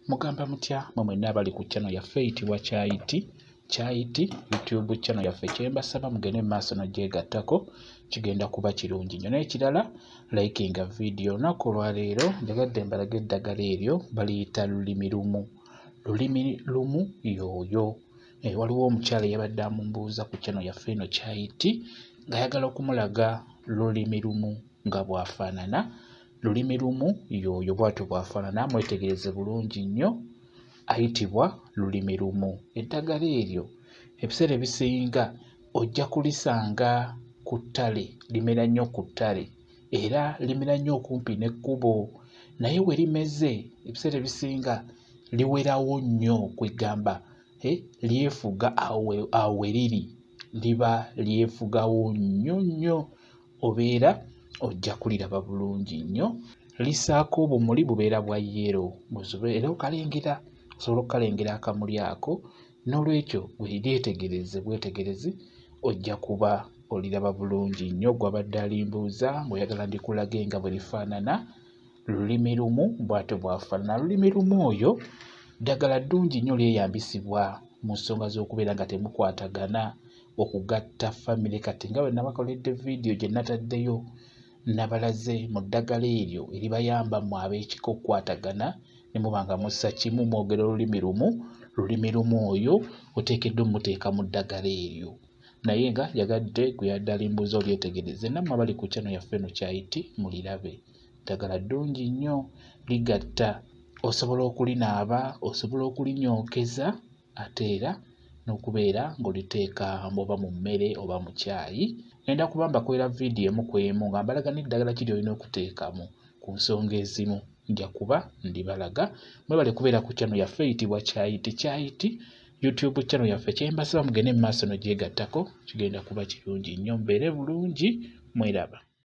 Mugamba mutya mwe mwenna abali ku channel yaffe eyitibwa Kyayiti YouTube channel yaffe. Kyembasaba mugende mu maaso n'ogyegattako, kigenda kuba kirungi nnyo. N'ekirala likinga video. Olunaku olwaleero njagadde mbalaga eddagala eryo baliyita lulimi lumu. Lulimi lumu yooyo. Waliwo omukyala yabadde amumbuuza ku channel yaffe eno Kyayiti ng'ayagala okumulaga lulimi lumu nga bw'afaanana. Lulimi lumu yooyo bw'atyo bw'afaanana, mwetegereze bulungi nnyo, ayitibwa lulimi lumu. Eddagala eryo ebiseera ebisinga ojja kulisanga ku ttale, limera nnyo ku ttale era limera nnyo okumpi n'ekkubo, naye we limeze ebiseera ebisinga liwerawo nnyo kwegamba lyefuga awo we liri, liba lyefugawo nnyo nnyo, obeera ojja kuliraba bulungi nnyo. Lisaako obumuli bubeera bwa yero, era okalengera, osobola okukalengera akamuli ako, n'olwekyo bw'eryetegereze bwetegereze ojja kuba oliraba bulungi nnyo. Gw'abadde alimbuuza ng'oyagala ndikulage nga bwe lifaanana, lulimi lumu bw'atyo bw'afaanana. Lulimi lumu oyo ddagala ddungi nnyo, lyeyambisibwa mu nsonga z'okubeera nga temukwatagana, okugatta famire. Kati nga bwe nabakoledde vidiyo gye nataddeyo, nabalaze mu ddagala eryo eribayamba mu ab'ekika okukwatagana ne muba nga mussa kimu, mwogera olulimi lumu. Lulimi lumu oyo oteekeddwa omuteeka mu ddagala eryo. Naye nga yagadde gwe yadde alimbuuza olyetegereze, nammwe abali ku channel yaffe eno Kyayiti mulirabe. Ddagala ddungi nnyo, ligatta, osobola okulinaaba, osobola okulinyookeza, ate era n'okubeera ng'oliteeka oba mu mmere oba mu caayi. Ngenda kuba mbakolera vidiyo emu ku emu nga mbalaga n'eddagala kiri olina okuteekamu ku nsonga ezimu, nja kuba ndibalaga. Mwebale kubeera ku channel yaffe eyitibwa Kyayiti YouTube channel yaffe. Kyembasaba mugende mu maaso n'ogyegattako, kigenda kuba kirungi nnyo. Mbeere bulungi, mweraba.